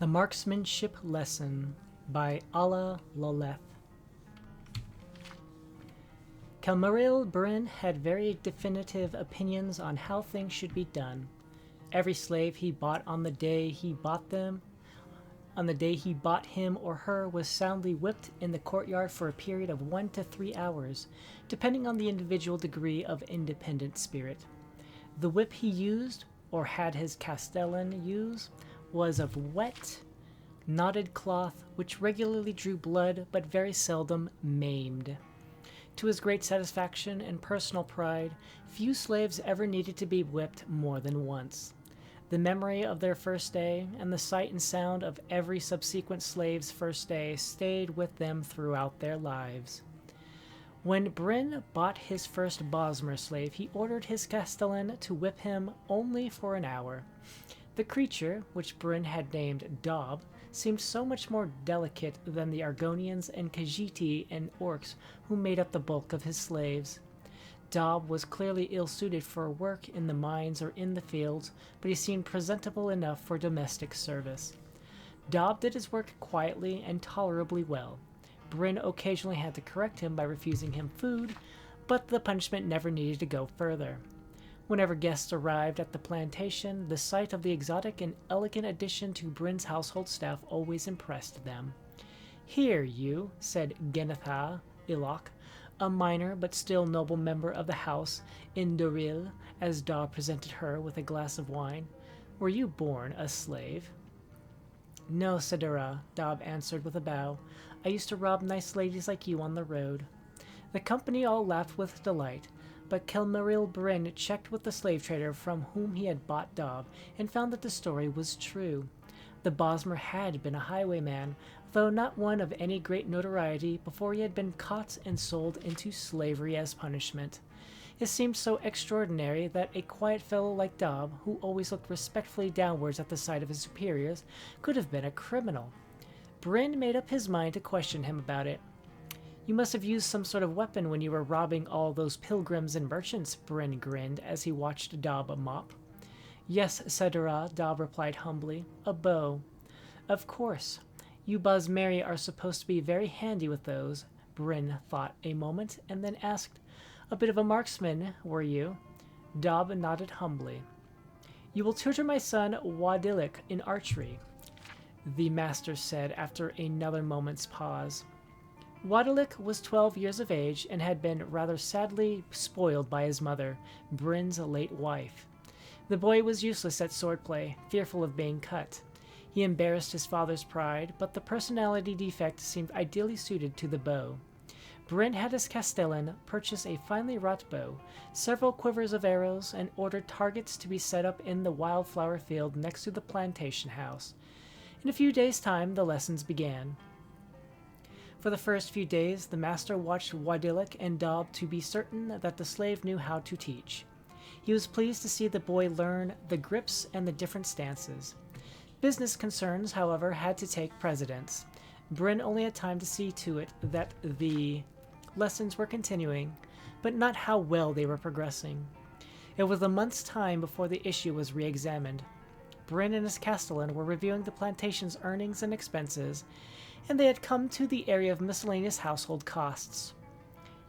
The Marksmanship Lesson by Allah Loleth. Kelmaril Bryn had very definitive opinions on how things should be done. Every slave he bought on the day he bought him or her was soundly whipped in the courtyard for a period of 1 to 3 hours, depending on the individual degree of independent spirit. The whip he used, or had his castellan use, was of wet, knotted cloth which regularly drew blood but very seldom maimed. To his great satisfaction and personal pride, few slaves ever needed to be whipped more than once. The memory of their first day and the sight and sound of every subsequent slave's first day stayed with them throughout their lives. When Bryn bought his first Bosmer slave, he ordered his castellan to whip him only for an hour. The creature, which Bryn had named Daub, seemed so much more delicate than the Argonians and Khajiiti and Orcs who made up the bulk of his slaves. Daub was clearly ill-suited for work in the mines or in the fields, but he seemed presentable enough for domestic service. Daub did his work quietly and tolerably well. Bryn occasionally had to correct him by refusing him food, but the punishment never needed to go further. Whenever guests arrived at the plantation, the sight of the exotic and elegant addition to Bryn's household staff always impressed them. "Here, you," said Genetha Ilok, a minor but still noble member of the house in Doril, as Daub presented her with a glass of wine. "Were you born a slave?" "No, Sedera," Daub answered with a bow. "I used to rob nice ladies like you on the road." The company all laughed with delight, but Kelmaril Bryn checked with the slave trader from whom he had bought Daub, and found that the story was true. The Bosmer had been a highwayman, though not one of any great notoriety, before he had been caught and sold into slavery as punishment. It seemed so extraordinary that a quiet fellow like Daub, who always looked respectfully downwards at the sight of his superiors, could have been a criminal. Bryn made up his mind to question him about it. "You must have used some sort of weapon when you were robbing all those pilgrims and merchants," Bryn grinned as he watched Daub mop. "Yes, Sedera," Daub replied humbly, "a bow." "Of course. You Bosmeri are supposed to be very handy with those." Bryn thought a moment, and then asked, "A bit of a marksman, were you?" Daub nodded humbly. "You will tutor my son Wadilik in archery," the master said after another moment's pause. Wadilik was 12 years of age and had been rather sadly spoiled by his mother, Bryn's late wife. The boy was useless at swordplay, fearful of being cut. He embarrassed his father's pride, but the personality defect seemed ideally suited to the bow. Bryn had his castellan purchase a finely wrought bow, several quivers of arrows, and ordered targets to be set up in the wildflower field next to the plantation house. In a few days' time, the lessons began. For the first few days, the master watched Wadilik and Daub to be certain that the slave knew how to teach. He was pleased to see the boy learn the grips and the different stances. Business concerns, however, had to take precedence. Bryn only had time to see to it that the lessons were continuing, but not how well they were progressing. It was a month's time before the issue was re-examined. Bryn and his castellan were reviewing the plantation's earnings and expenses, and they had come to the area of miscellaneous household costs.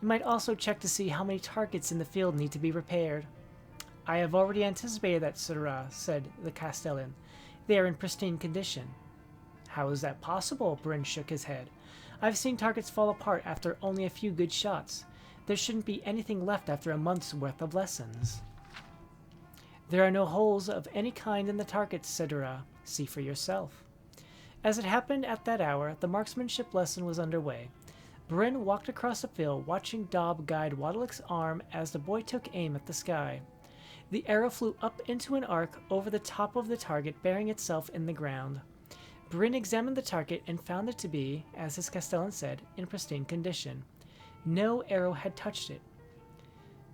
You might also check to see how many targets in the field need to be repaired. "I have already anticipated that, Sedera," said the castellan. "They are in pristine condition." "How is that possible?" Bryn shook his head. "I've seen targets fall apart after only a few good shots. There shouldn't be anything left after a month's worth of lessons." "There are no holes of any kind in the targets, Sedera. See for yourself." As it happened at that hour, the marksmanship lesson was underway. Bryn walked across the field, watching Daub guide Wadilik's arm as the boy took aim at the sky. The arrow flew up into an arc over the top of the target, burying itself in the ground. Bryn examined the target and found it to be, as his castellan said, in pristine condition. No arrow had touched it.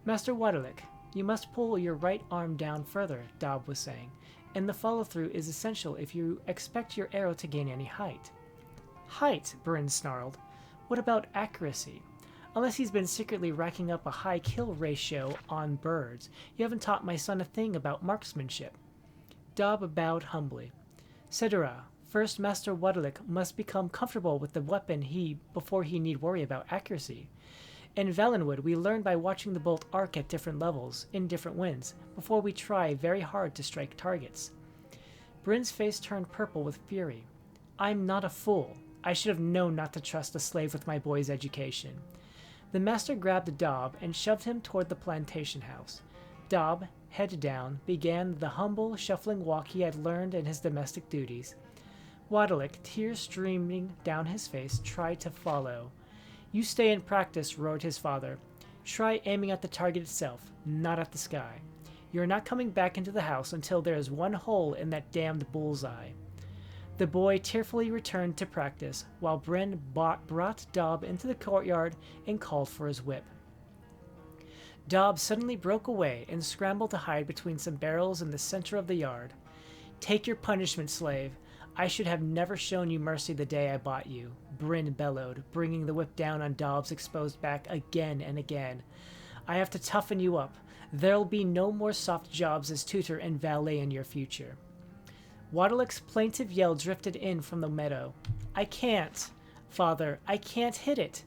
"Master Wadilik, you must pull your right arm down further," Daub was saying, "and the follow-through is essential if you expect your arrow to gain any height." "Height?" Bryn snarled. "What about accuracy? Unless he's been secretly racking up a high kill ratio on birds, you haven't taught my son a thing about marksmanship." Daub bowed humbly. "Sedera, First, Master Wadalik must become comfortable with the weapon before he need worry about accuracy. In Valenwood, we learn by watching the bolt arc at different levels, in different winds, before we try very hard to strike targets. Bryn's face turned purple with fury. I'm not a fool. I should have known not to trust a slave with my boy's education. The master grabbed Dob and shoved him toward the plantation house. Dob, head down, began the humble, shuffling walk he had learned in his domestic duties. Wadalik, tears streaming down his face, tried to follow. You stay and practice, roared his father. Try aiming at the target itself, not at the sky. You're not coming back into the house until there is one hole in that damned bullseye. The boy tearfully returned to practice, while Bryn brought Dob into the courtyard and called for his whip. Dob suddenly broke away and scrambled to hide between some barrels in the center of the yard. Take your punishment, slave. I should have never shown you mercy the day I bought you, Bryn bellowed, bringing the whip down on Dob's exposed back again and again. I have to toughen you up. There'll be no more soft jobs as tutor and valet in your future. Wadalik's plaintive yell drifted in from the meadow. I can't, father, I can't hit it.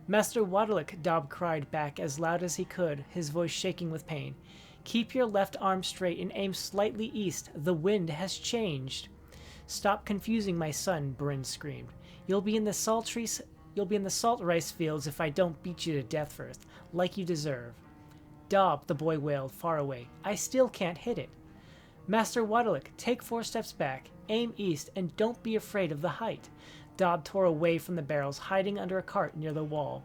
Master Wadalik, Dob cried back as loud as he could, his voice shaking with pain. Keep your left arm straight and aim slightly east. The wind has changed. Stop confusing my son, Bryn screamed. You'll be in the salt rice fields if I don't beat you to death first, like you deserve. Dob, the boy wailed, far away. I still can't hit it. Master Wadalik, take 4 steps back, aim east, and don't be afraid of the height. Dob tore away from the barrels, hiding under a cart near the wall.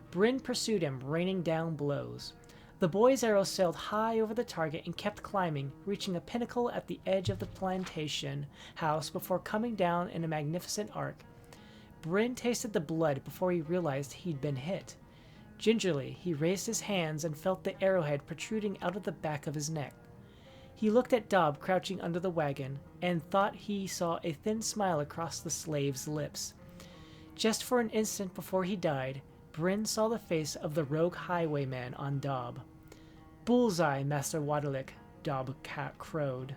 Bryn pursued him, raining down blows. The boy's arrow sailed high over the target and kept climbing, reaching a pinnacle at the edge of the plantation house before coming down in a magnificent arc. Bryn tasted the blood before he realized he'd been hit. Gingerly, he raised his hands and felt the arrowhead protruding out of the back of his neck. He looked at Dob crouching under the wagon and thought he saw a thin smile across the slave's lips. Just for an instant before he died, Bryn saw the face of the rogue highwayman on Dob. Bullseye, Master Wadalik, Dob crowed.